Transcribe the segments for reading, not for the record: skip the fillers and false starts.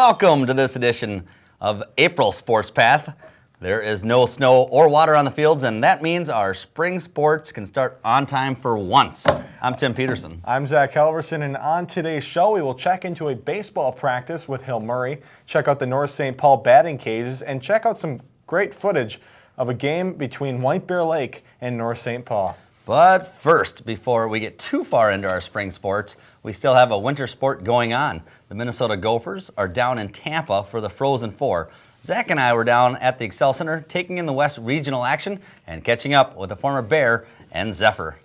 Welcome to this edition of April Sports Path. There is no snow or water on the fields, and that means our spring sports can start on time for once. I'm Tim Peterson. I'm Zach Halverson, and on today's show, we will check into a baseball practice with Hill Murray, check out the North St. Paul batting cages, and check out some great footage of a game between White Bear Lake and North St. Paul. But first, before we get too far into our spring sports, we still have a winter sport going on. The Minnesota Gophers are down in Tampa for the Frozen Four. Zach and I were down at the Excel Center taking in the West Regional action and catching up with the former Bear and Zephyr.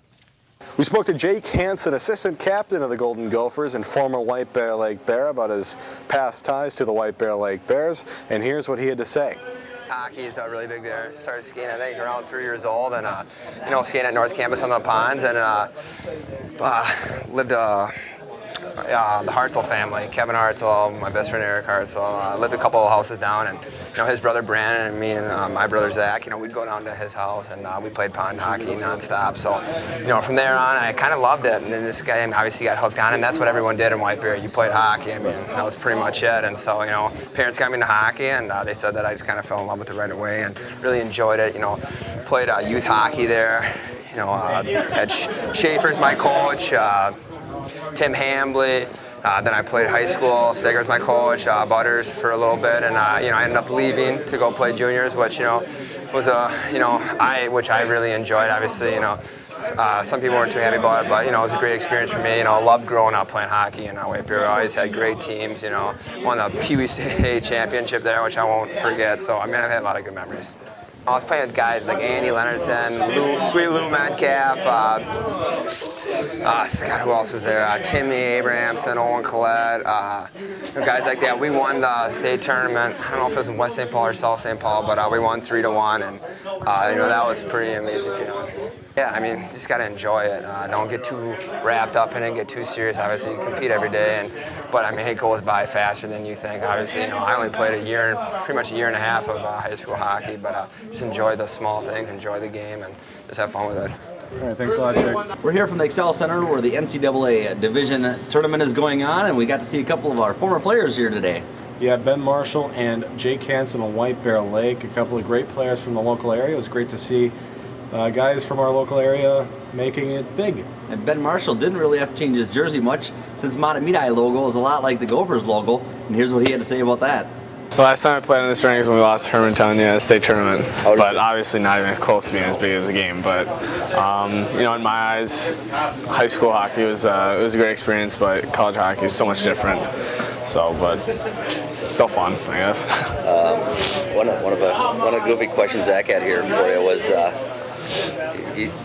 We spoke to Jake Hansen, assistant captain of the Golden Gophers and former White Bear Lake Bear, about his past ties to the White Bear Lake Bears, and here's what he had to say. Hockey is really big there. Started skating, I think, around 3 years old, and skating at North Campus on the ponds, and lived the Hartzell family. Kevin Hartzell, my best friend Eric Hartzell, lived a couple of houses down, and his brother Brandon and me and my brother Zach, we'd go down to his house, and we played pond hockey nonstop. So, from there on, I kind of loved it, and then this guy obviously got hooked on it, and that's what everyone did in White Bear. You played hockey. That was pretty much it. And so, parents got me into hockey, and they said that I just kind of fell in love with it right away, and really enjoyed it. Played youth hockey there. Had Schaefer's my coach. Tim Hambley. Then I played high school. Sager's my coach. Butters for a little bit, and I ended up leaving to go play juniors, which was which I really enjoyed. Obviously, some people weren't too happy about it, but it was a great experience for me. Loved growing up playing hockey in White Bear. Always had great teams. Won the Pee Wee State championship there, which I won't forget. So I've had a lot of good memories. I was playing with guys like Andy Leonardson, Sweet Lou Metcalf, who else was there? Timmy Abrahamson, Owen Collette, guys like that. We won the state tournament. I don't know if it was in West St. Paul or South St. Paul, but we won 3-1, and that was pretty amazing feeling. Yeah, just got to enjoy it. Don't get too wrapped up in it, get too serious. Obviously, you compete every day, but it goes by faster than you think. Obviously, I only played pretty much a year and a half of high school hockey, but just enjoy the small things, enjoy the game, and just have fun with it. All right, thanks a lot, Jake. We're here from the Excel Center where the NCAA Division Tournament is going on, and we got to see a couple of our former players here today. Yeah, Ben Marshall and Jake Hansen on White Bear Lake, a couple of great players from the local area. It was great to see guys from our local area making it big. And Ben Marshall didn't really have to change his jersey much, since Matamidi logo is a lot like the Gophers logo, and here's what he had to say about that. The last time I played in this ring is when we lost to Hermantown at the state tournament, but obviously not even close to being as big as the game. But in my eyes, high school hockey was a great experience, but college hockey is so much different. So, but still fun, I guess. One of the goofy questions Zach had here for you was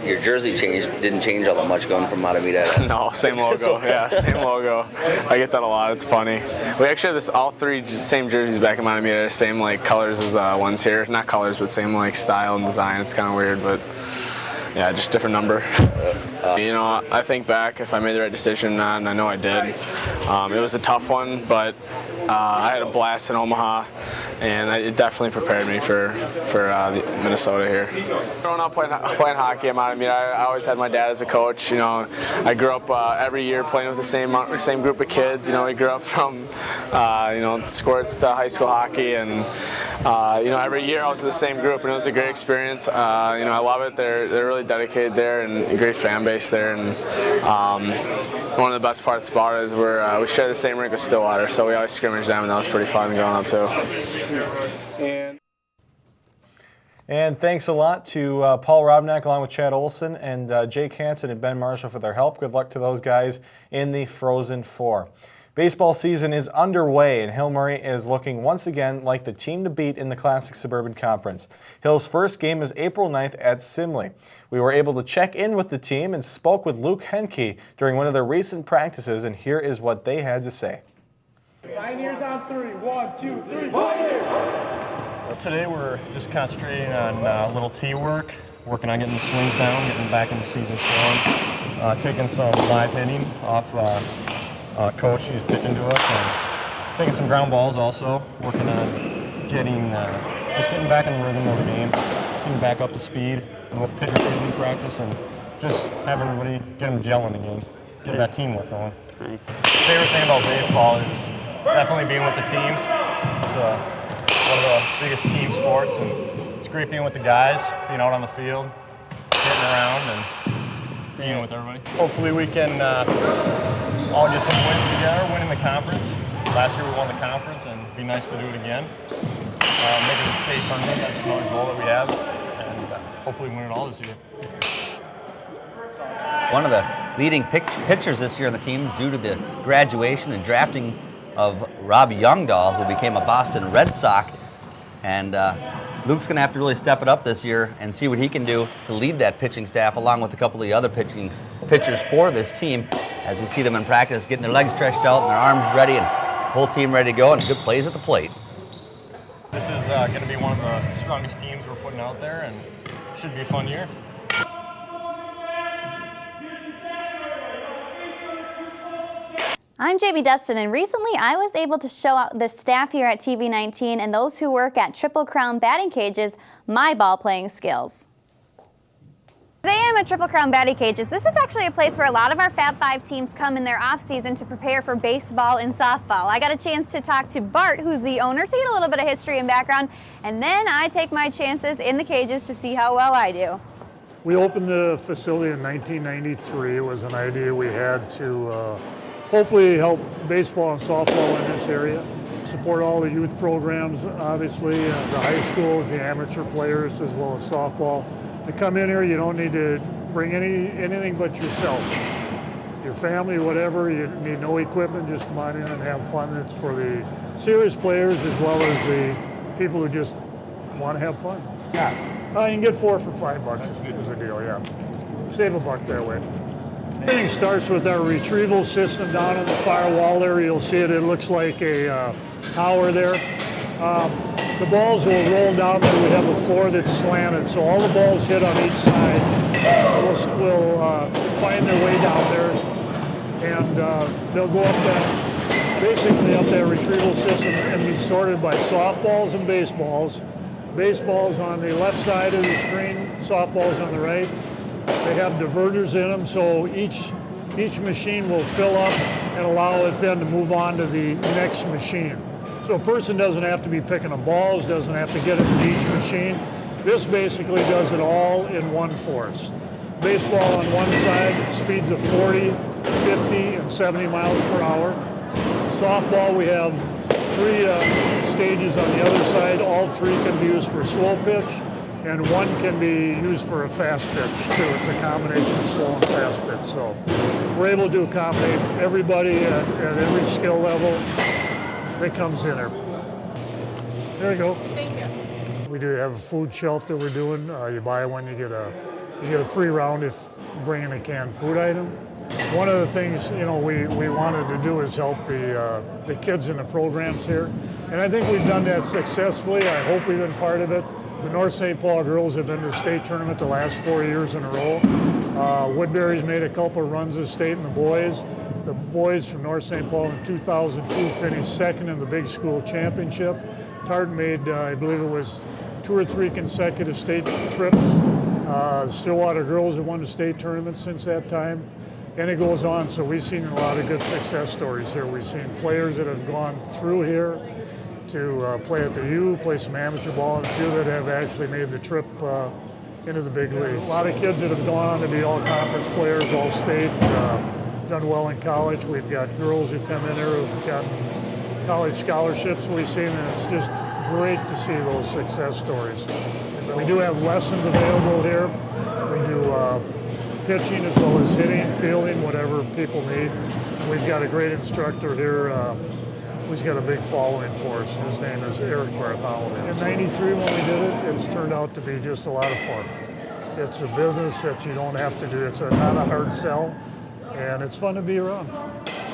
your jersey didn't change all that much going from Matamidi. No, same logo. Yeah, same logo. I get that a lot. It's funny. We actually have all three same jerseys back in Matamidi, same colors as the ones here. Not colors, but same style and design. It's kind of weird, but yeah, just different number. I think back if I made the right decision or not, and I know I did. It was a tough one, but I had a blast in Omaha, and it definitely prepared me for Minnesota here. Growing up playing hockey, I always had my dad as a coach. I grew up every year playing with the same group of kids. We grew up from squirts to high school hockey, and every year I was with the same group, and it was a great experience. I love it. They're really dedicated there, and a great fan base there. And one of the best parts about it is we share the same rink with Stillwater, so we always scrimmage them, and that was pretty fun growing up too. And thanks a lot to Paul Robnack along with Chad Olson and Jake Hansen and Ben Marshall for their help. Good luck to those guys in the Frozen Four. Baseball season is underway, and Hill Murray is looking once again like the team to beat in the Classic Suburban Conference. Hill's first game is April 9th at Simley. We were able to check in with the team and spoke with Luc Henke during one of their recent practices, and here is what they had to say. Pioneers on three. 1, 2, 3, Pioneers! Well, today we're just concentrating on a little tee work, working on getting the swings down, getting back into season form, taking some live hitting off coach who's pitching to us, and taking some ground balls also, working on getting back in the rhythm of the game, getting back up to speed, a little pitcher fielding practice, and just have everybody get them gelling again, get that teamwork going. Nice. The favorite thing about baseball is definitely being with the team. It's one of the biggest team sports, and it's great being with the guys, being out on the field, getting around, and being with everybody. Hopefully we can all get some wins together, winning the conference. Last year we won the conference, and it'd be nice to do it again. Making the state tournament, that's another goal that we have, and hopefully win it all this year. One of the leading pitchers this year on the team due to the graduation and drafting of Rob Youngdahl, who became a Boston Red Sox. And Luc's going to have to really step it up this year and see what he can do to lead that pitching staff along with a couple of the other pitchers for this team as we see them in practice, getting their legs stretched out and their arms ready and whole team ready to go and good plays at the plate. This is going to be one of the strongest teams we're putting out there, and it should be a fun year. I'm Jamie Dustin, and recently I was able to show out the staff here at TV19 and those who work at Triple Crown batting cages my ball playing skills. Today I'm at Triple Crown batting cages. This is actually a place where a lot of our Fab 5 teams come in their off season to prepare for baseball and softball. I got a chance to talk to Bart, who's the owner, to get a little bit of history and background, and then I take my chances in the cages to see how well I do. We opened the facility in 1993. It was an idea we had to hopefully help baseball and softball in this area. Support all the youth programs, obviously, the high schools, the amateur players, as well as softball. To come in here, you don't need to bring anything but yourself. Your family, whatever, you need no equipment, just come on in and have fun. It's for the serious players as well as the people who just want to have fun. Yeah. You can get 4 for $5 is the deal, yeah. Save $1 that way. Everything starts with our retrieval system down on the far wall there. You'll see it. It looks like a tower there. The balls will roll down there. We have a floor that's slanted, so all the balls hit on each side will find their way down there, and they'll go up that, basically up that retrieval system and be sorted by softballs and baseballs. Baseballs on the left side of the screen, softballs on the right. They have diverters in them, so each machine will fill up and allow it then to move on to the next machine. So a person doesn't have to be picking up balls, doesn't have to get into each machine. This basically does it all in one force. Baseball on one side, speeds of 40, 50, and 70 miles per hour. Softball, we have 3 stages on the other side. All 3 can be used for slow pitch, and 1 can be used for a fast pitch too. It's a combination of slow and fast pitch. So we're able to accommodate everybody at every skill level that comes in there. There you go. Thank you. We do have a food shelf that we're doing. You buy one, you get a free round if you bring in a canned food item. One of the things we wanted to do is help the kids in the programs here, and I think we've done that successfully. I hope we've been part of it. The North St. Paul girls have been to the state tournament the last 4 years in a row. Woodbury's made a couple of runs of state in the boys. The boys from North St. Paul in 2002 finished second in the big school championship. Tartan made, I believe it was 2 or 3 consecutive state trips. Stillwater girls have won the state tournament since that time. And it goes on, so we've seen a lot of good success stories here. We've seen players that have gone through here to play at the U, play some amateur ball, and a few that have actually made the trip into the big leagues. A lot of kids that have gone on to be all conference players, all state, done well in college. We've got girls who come in here who've gotten college scholarships we've seen, and it's just great to see those success stories. We do have lessons available here. We do pitching as well as hitting, fielding, whatever people need. We've got a great instructor here who's got a big following for us. His name is Eric Bartholomew. In '93 when we did it, it's turned out to be just a lot of fun. It's a business that you don't have to do. It's not a hard sell, and it's fun to be around.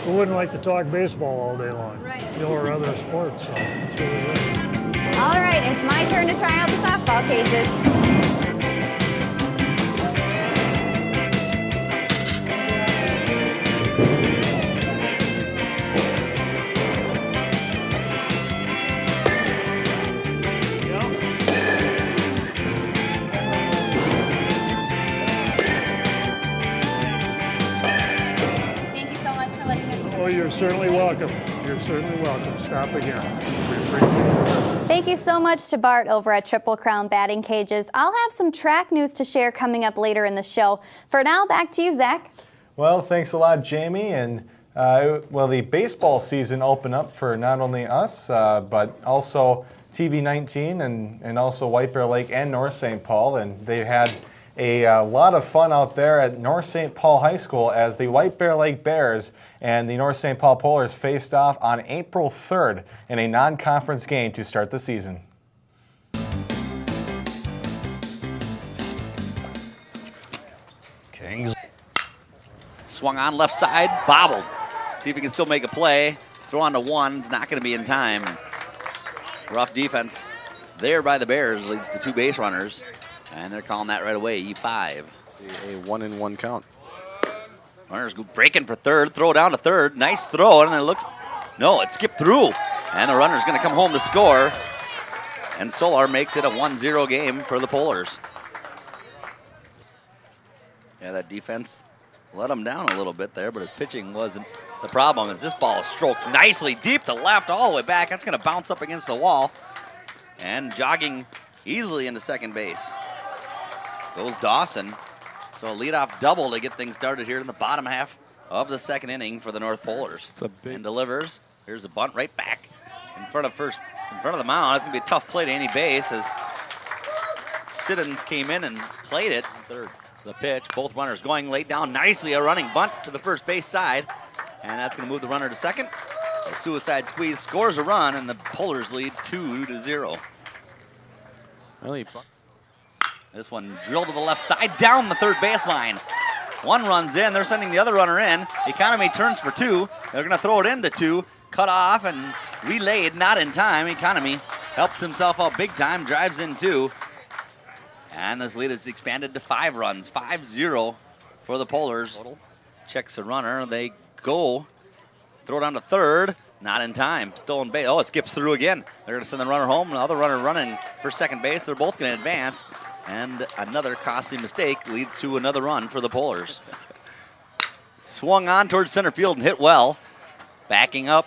We wouldn't like to talk baseball all day long, or other sports, so it's really great. All right, it's my turn to try out the softball cages. Oh, you're certainly welcome. You're you're certainly welcome. Stop again. We appreciate it. Thank you so much to Bart over at Triple Crown Batting Cages. I'll have some track news to share coming up later in the show. For now, back to you, Zach. Well, thanks a lot, Jamie. And well, the baseball season opened up for not only us, but also TV 19 and also White Bear Lake and North St. Paul. And they had a lot of fun out there at North St. Paul High School as the White Bear Lake Bears and the North St. Paul Polars faced off on April 3rd in a non-conference game to start the season. Kings swung on left side, bobbled. See if he can still make a play. Throw on to one, it's not going to be in time. Rough defense there by the Bears, leads to 2 base runners, and they're calling that right away, E5. See a 1-1 count. Runners go breaking for third, throw down to third, nice throw, and then it looks, no, it skipped through. And the runner's going to come home to score, and Solar makes it a 1-0 game for the Polars. Yeah, that defense let him down a little bit there, but his pitching wasn't the problem. As this ball is stroked nicely deep to left all the way back. That's going to bounce up against the wall. And jogging easily into second base goes Dawson. So a leadoff double to get things started here in the bottom half of the second inning for the North Polars. It's a big... And delivers. Here's a bunt right back in front of the mound. It's going to be a tough play to any base as Siddons came in and played it. Third. The pitch, both runners going late down nicely, a running bunt to the first base side, and that's going to move the runner to second. A suicide squeeze scores a run, and the Polars lead 2-0. Really? This one drilled to the left side, down the third baseline. One runs in, they're sending the other runner in. Economy turns for 2. They're going to throw it into 2, cut off and relayed, not in time. Economy helps himself out big time, drives in 2. And this lead is expanded to 5 runs, 5-0 for the Polars. Checks the runner, they go, throw it on to third, not in time, stolen base. Oh, it skips through again. They're gonna send the runner home, another runner running for second base. They're both gonna advance, and another costly mistake leads to another run for the Polars. Swung on towards center field and hit well. Backing up,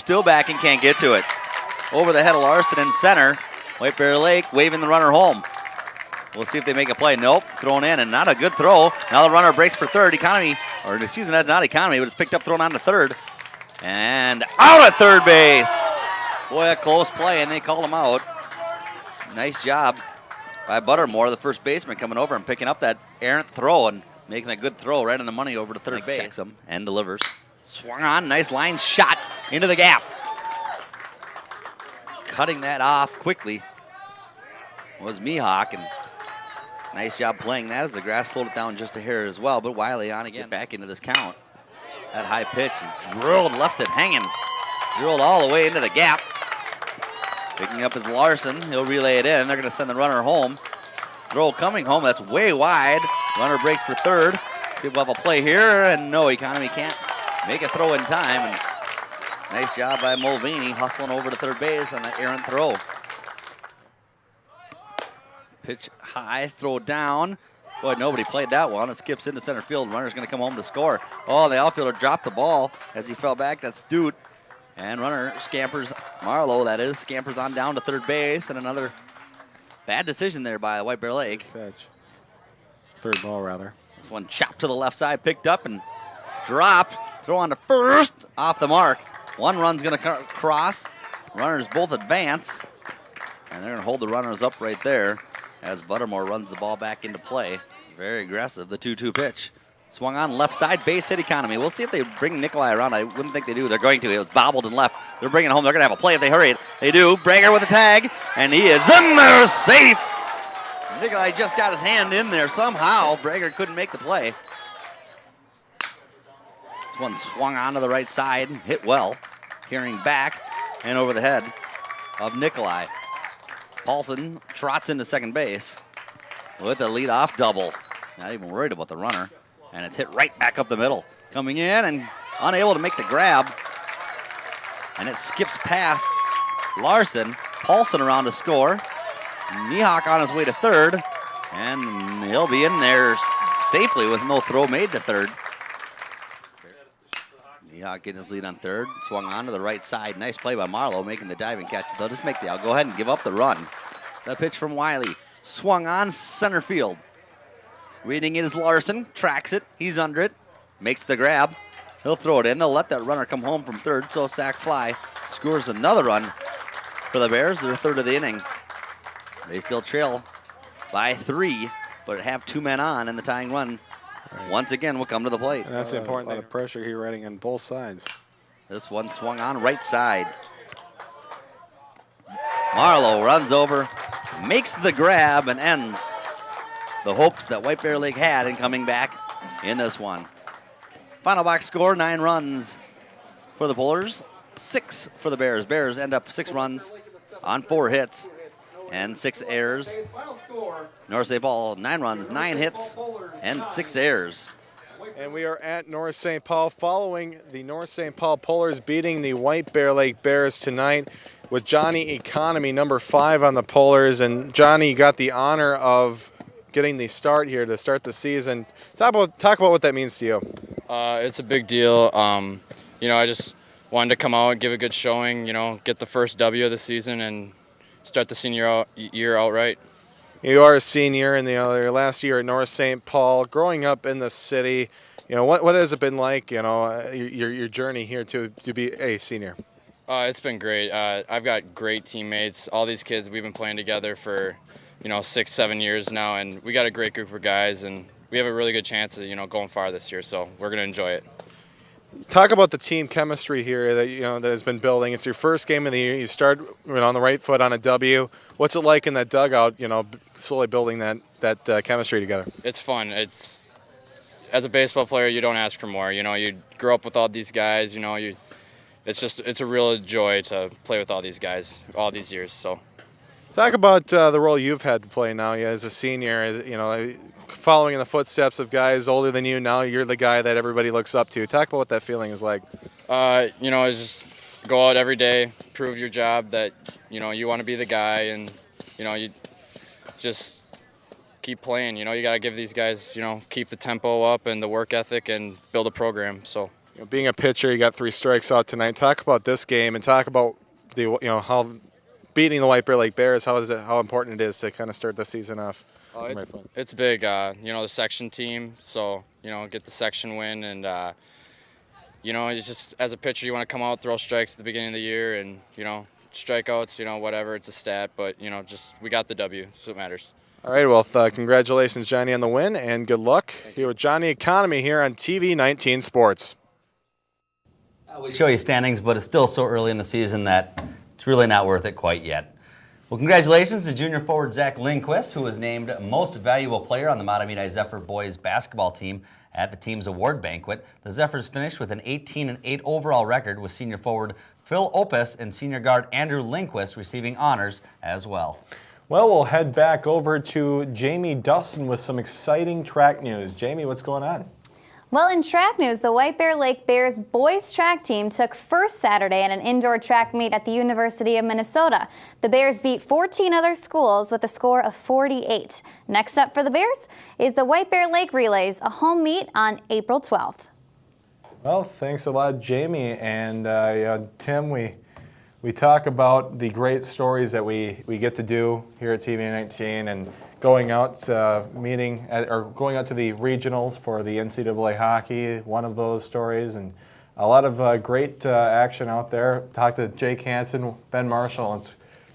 still backing, can't get to it. Over the head of Larson in center. White Bear Lake waving the runner home. We'll see if they make a play. Nope, thrown in, and not a good throw. Now the runner breaks for third. That's not Economy, but it's picked up, thrown on to third. And out at third base. Boy, a close play, and they called him out. Nice job by Buttermore, the first baseman, coming over and picking up that errant throw and making a good throw right on the money over to third base. Checks him and delivers. Swung on, nice line shot into the gap. Cutting that off quickly was Mihawk, and nice job playing that as the grass slowed it down just a hair as well. But Wiley on again, back into this count. That high pitch is drilled, left it hanging. Drilled all the way into the gap. Picking up is Larson. He'll relay it in. They're going to send the runner home. Throw coming home. That's way wide. Runner breaks for third. See if we'll have a play here. And no, Economy can't make a throw in time. And nice job by Mulvaney hustling over to third base on that errant throw. Pitch high, throw down. Boy, nobody played that one. It skips into center field. Runner's going to come home to score. Oh, the outfielder dropped the ball as he fell back. That's Stute. And runner scampers, Marlowe that is, scampers on down to third base. And another bad decision there by White Bear Lake. Pitch. Third ball, rather. This one chopped to the left side, picked up and dropped. Throw on to first, off the mark. One run's going to cross. Runners both advance. And they're going to hold the runners up right there as Buttermore runs the ball back into play. Very aggressive, the 2-2 pitch. Swung on left side, base hit Economy. We'll see if they bring Nikolai around. I wouldn't think they do. They're going to. It was bobbled and left. They're bringing it home. They're going to have a play if they hurry it. They do. Brager with a tag, and he is in there safe. Nikolai just got his hand in there somehow. Brager couldn't make the play. This one swung on to the right side, hit well, carrying back and over the head of Nikolai. Paulson trots into second base with a leadoff double. Not even worried about the runner. And it's hit right back up the middle. Coming in and unable to make the grab. And it skips past Larson. Paulson around to score. Mihawk on his way to third. And he'll be in there safely with no throw made to third. Seahawk getting his lead on third. Swung on to the right side. Nice play by Marlowe, making the diving catch. They'll just make I'll go ahead and give up the run. That pitch from Wiley. Swung on center field. Reading it is Larson. Tracks it. He's under it. Makes the grab. He'll throw it in. They'll let that runner come home from third, so sack fly. Scores another run for the Bears. They're third of the inning. They still trail by 3, but have 2 men on, and the tying run once again will come to the plate. And that's important. A lot of pressure here riding on both sides. This one swung on right side. Marlowe runs over, makes the grab, and ends the hopes that White Bear Lake had in coming back in this one. Final box score, 9 runs for the Pullers, 6 for the Bears. Bears end up 6 runs on 4 hits and 6 errors. North St. Paul, 9 runs, 9 hits, and 6 errors. And we are at North St. Paul following the North St. Paul Pullers beating the White Bear Lake Bears tonight with Johnny Economy, number 5 on the Pullers. And Johnny, you got the honor of getting the start here to start the season. Talk about what that means to you. It's a big deal. I just wanted to come out, give a good showing, get the first W of the season and start the senior year out right. You are a senior in your last year at North St. Paul. Growing up in the city, what has it been like? Your journey here to be a senior. It's been great. I've got great teammates. All these kids, we've been playing together for 6-7 years now, and we got a great group of guys, and we have a really good chance of going far this year. So we're gonna enjoy it. Talk about the team chemistry here that has been building. It's your first game of the year. You start on the right foot on a W. What's it like in that dugout? Slowly building that chemistry together. It's fun. As a baseball player, you don't ask for more. You grow up with all these guys. It's a real joy to play with all these guys all these years. So, talk about the role you've had to play now as a senior. Following in the footsteps of guys older than you. Now you're the guy that everybody looks up to. Talk about what that feeling is like. It's just go out every day, prove your job that, you want to be the guy, and, you just keep playing. You got to give these guys, keep the tempo up and the work ethic and build a program. So, being a pitcher, you got 3 strikes out tonight. Talk about this game and talk about how beating the White Bear Lake Bears, how important it is to kind of start the season off. It's big, the section team, so, get the section win, and, it's just, as a pitcher, you want to come out, throw strikes at the beginning of the year, and, strikeouts, whatever, it's a stat, but, we got the W, so it matters. All right, well, congratulations, Johnny, on the win, and good luck here with Johnny Economy here on TV 19 Sports. We show you standings, but it's still so early in the season that it's really not worth it quite yet. Well, congratulations to junior forward Zach Lindquist, who was named Most Valuable Player on the Matamidi Zephyr boys basketball team at the team's award banquet. The Zephyrs finished with an 18-8 overall record, with senior forward Phil Opus and senior guard Andrew Lindquist receiving honors as well. Well, we'll head back over to Jamie Dustin with some exciting track news. Jamie, what's going on? Well, in track news, the White Bear Lake Bears boys track team took first Saturday at an indoor track meet at the University of Minnesota. The Bears beat 14 other schools with a score of 48. Next up for the Bears is the White Bear Lake Relays, a home meet on April 12th. Well, thanks a lot, Jamie. And Tim, we talk about the great stories that we get to do here at TV 19, and going out going out to the regionals for the NCAA hockey, one of those stories, and a lot of great action out there. Talked to Jake Hansen, Ben Marshall.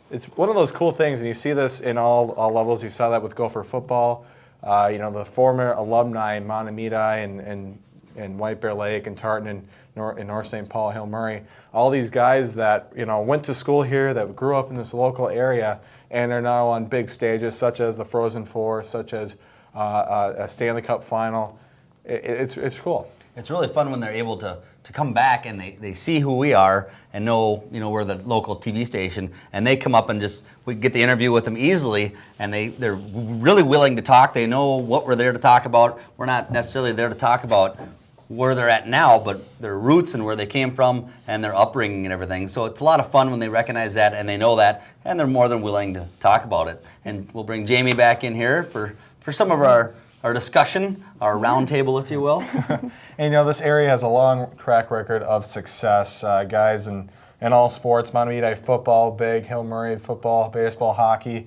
It's one of those cool things, and you see this in all levels. You saw that with Gopher football. The former alumni in Matamidi and White Bear Lake and Tartan and North St. Paul, Hill Murray. All these guys that went to school here, that grew up in this local area, and are now on big stages such as the Frozen Four, such as a Stanley Cup final. It's cool. It's really fun when they're able to come back and they see who we are and know we're the local TV station, and they come up and we get the interview with them easily, and they're really willing to talk. They know what we're there to talk about. We're not necessarily there to talk about where they're at now, but their roots and where they came from and their upbringing and everything. So it's a lot of fun when they recognize that and they know that, and they're more than willing to talk about it. And we'll bring Jamie back in here for some of our our discussion, our roundtable, if you will. And this area has a long track record of success, guys, in all sports. Monterey football, big, Hill Murray football, baseball, hockey.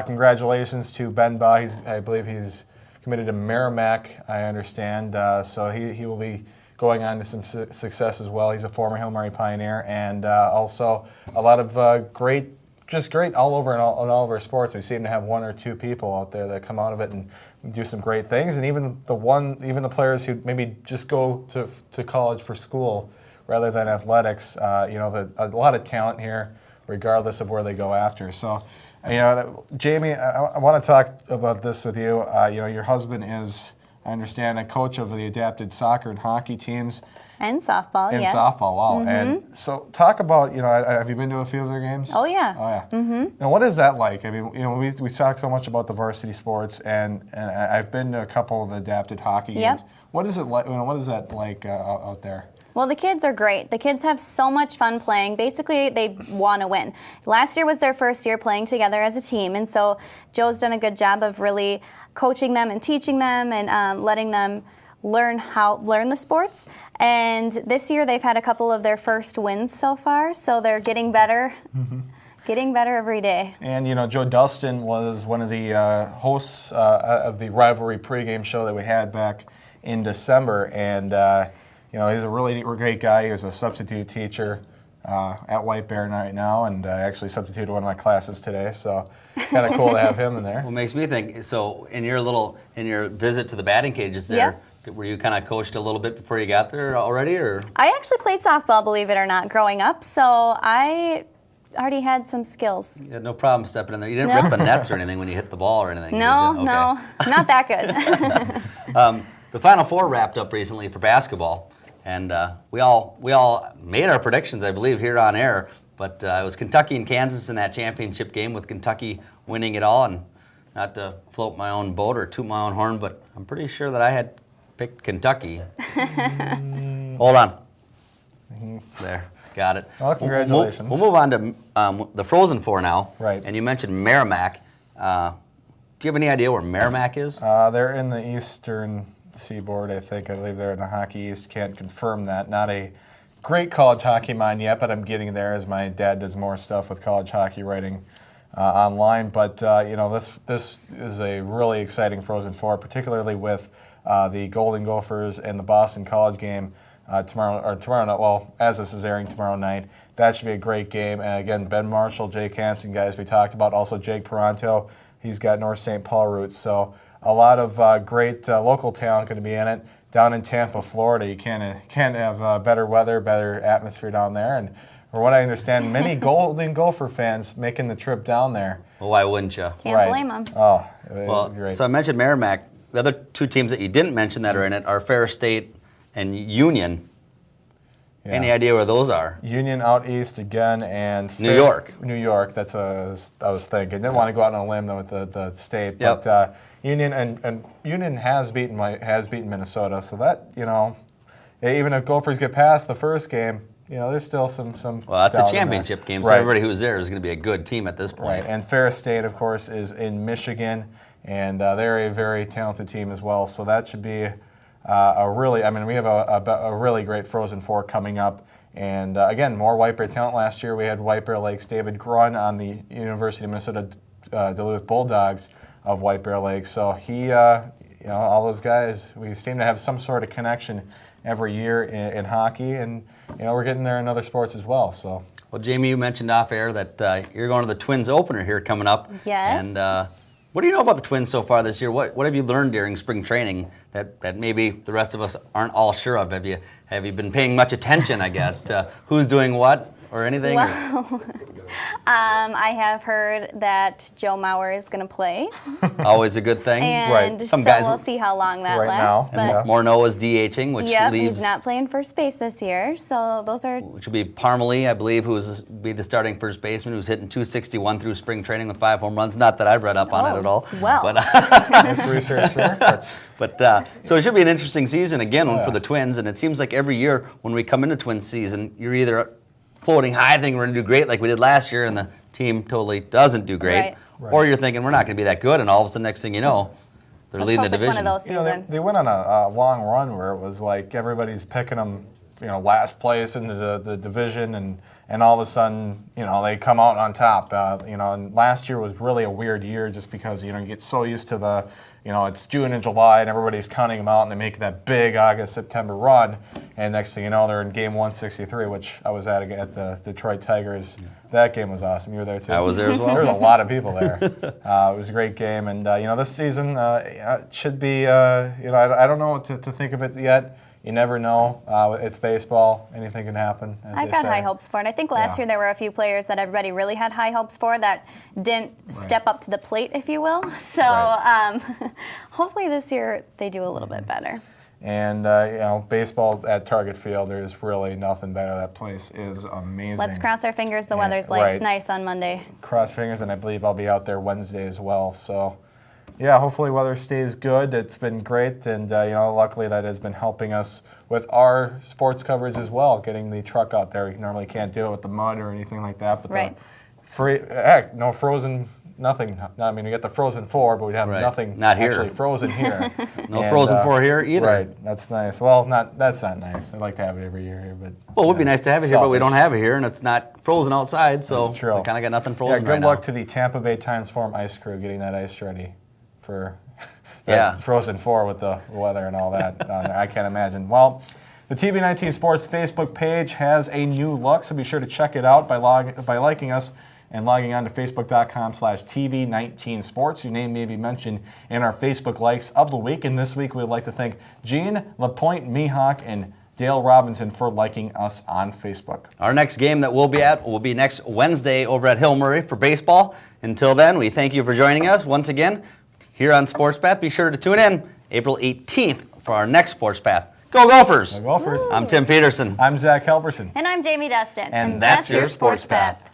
Congratulations to Ben Ba. I believe he's committed to Merrimack, I understand. So he will be going on to some success as well. He's a former Hill Murray Pioneer, and also a lot of great all over in all of our sports. We seem to have one or two people out there that come out of it and do some great things, and even the players who maybe just go to college for school rather than athletics. A lot of talent here, regardless of where they go after. So, Jamie, I want to talk about this with you. Your husband is, I understand, a coach of the adapted soccer and hockey teams. And softball, yes. And softball, wow. Mm-hmm. And so talk about, have you been to a few of their games? Oh, yeah. Oh, yeah. Mm-hmm. Now, what is that like? I mean, we talk so much about the varsity sports, and I've been to a couple of the adapted hockey games. What is it like? What is that like out there? Well, the kids are great. The kids have so much fun playing. Basically, they want to win. Last year was their first year playing together as a team, and so Joe's done a good job of really coaching them and teaching them and letting them learn the sports. And this year they've had a couple of their first wins so far, so they're getting better. Mm-hmm. Getting better every day. And, Joe Dustin was one of the hosts of the rivalry pregame show that we had back in December. And, he's a really great guy. He was a substitute teacher at White Bear right now, and I actually substituted one of my classes today. So kind of cool to have him in there. Well, it makes me think, so in your visit to the batting cages there, were you kind of coached a little bit before you got there already, or? I actually played softball, believe it or not, growing up, so I already had some skills. You had no problem stepping in there. You didn't rip the nets or anything when you hit the ball or anything? No, not that good. The Final Four wrapped up recently for basketball, and we all made our predictions, I believe, here on air, but it was Kentucky and Kansas in that championship game, with Kentucky winning it all. And not to float my own boat or toot my own horn, but I'm pretty sure that I had picked Kentucky. Hold on. Mm-hmm. There, got it. Well, congratulations. We'll move on to the Frozen Four now. Right. And you mentioned Merrimack. Do you have any idea where Merrimack is? They're in the eastern seaboard, I think. I believe they're in the Hockey East. Can't confirm that. Not a great college hockey mind yet, but I'm getting there as my dad does more stuff with college hockey writing online. But, this is a really exciting Frozen Four, particularly with the Golden Gophers and the Boston College game tomorrow night. Well, as this is airing tomorrow night, that should be a great game. And again, Ben Marshall, Jake Hansen, guys we talked about. Also Jake Peranto, he's got North St. Paul roots. So a lot of great local talent going to be in it. Down in Tampa, Florida, you can't have better weather, better atmosphere down there. And from what I understand, many Golden Gopher fans making the trip down there. Well, why wouldn't you? Can't blame them. Oh, well, great. So I mentioned Merrimack. The other two teams that you didn't mention that are in it are Ferris State and Union. Yeah. Any idea where those are? Union out east again, and New York. New York. That's what I was thinking. Didn't want to go out on a limb with the state, yep. But Union and Union has beaten Minnesota. So that even if Gophers get past the first game, there's still some. Well, that's a championship game, so right. Everybody who's there is going to be a good team at this point. Right, and Ferris State, of course, is in Michigan, and they're a very talented team as well. So that should be we have a really great Frozen Four coming up. And again, more White Bear talent. Last year we had White Bear Lake's David Grun on the University of Minnesota Duluth Bulldogs of White Bear Lake. So he, all those guys, we seem to have some sort of connection every year in hockey, and we're getting there in other sports as well. So. Well, Jamie, you mentioned off air that you're going to the Twins opener here coming up. Yes. And what do you know about the Twins so far this year? What have you learned during spring training that maybe the rest of us aren't all sure of? Have you been paying much attention, I guess, to who's doing what or anything? Well, I have heard that Joe Mauer is going to play. Always a good thing. And right. so we'll see how long that lasts. But Morneau's DHing, which leaves... he's not playing first base this year, so those are... Which will be Parmalee, I believe, who will be the starting first baseman, who's hitting .261 through spring training with 5 home runs. Not that I've read up on it at all. Well. But, nice research there. But so it should be an interesting season again for the Twins, and it seems like every year when we come into Twins season, you're either floating high, thinking we're going to do great like we did last year, and the team totally doesn't do great, right. Or you're thinking we're not going to be that good, and all of a sudden, next thing you know, They're Let's leading hope the it's one division. of those You know, seasons. they went on a long run where it was like everybody's picking them, last place into the division, and all of a sudden, they come out on top. And last year was really a weird year just because, you get so used to the, it's June and July and everybody's counting them out and they make that big August, September run. And next thing you know, they're in game 163, which I was at the Detroit Tigers. That game was awesome. You were there too? I was there as well. There was a lot of people there. It was a great game. And, this season it should be, I don't know what to think of it yet. You never know. It's baseball. Anything can happen. I've got high hopes for it. I think last year there were a few players that everybody really had high hopes for that didn't step up to the plate, if you will. So hopefully this year they do a little bit better. And, baseball at Target Field, there's really nothing better. That place is amazing. Let's cross our fingers the weather's nice on Monday. Cross fingers, and I believe I'll be out there Wednesday as well. So, yeah, hopefully weather stays good. It's been great, and, luckily that has been helping us with our sports coverage as well, getting the truck out there. You normally can't do it with the mud or anything like that. But no frozen. Nothing. I mean, we get the Frozen 4, but we have nothing actually frozen here. No Frozen 4 here either. Right. That's nice. Well, that's not nice. I'd like to have it every year here, but well, it would be nice to have it here, but we don't have it here, and it's not frozen outside, so that's true. we kind of got nothing frozen. Yeah. Good luck to the Tampa Bay Times Forum ice crew getting that ice ready for Frozen 4 with the weather and all that. I can't imagine. Well, the TV19 Sports Facebook page has a new look, so be sure to check it out by liking us and logging on to facebook.com/TV19sports. Your name may be mentioned in our Facebook likes of the week. And this week, we'd like to thank Gene, LaPointe, Mihawk, and Dale Robinson for liking us on Facebook. Our next game that we'll be at will be next Wednesday over at Hill Murray for baseball. Until then, we thank you for joining us once again here on Sports Path. Be sure to tune in April 18th for our next Sports Path. Go Gophers! Go Gophers! I'm Tim Peterson. I'm Zach Helverson. And I'm Jamie Dustin. And that's your Sports Path.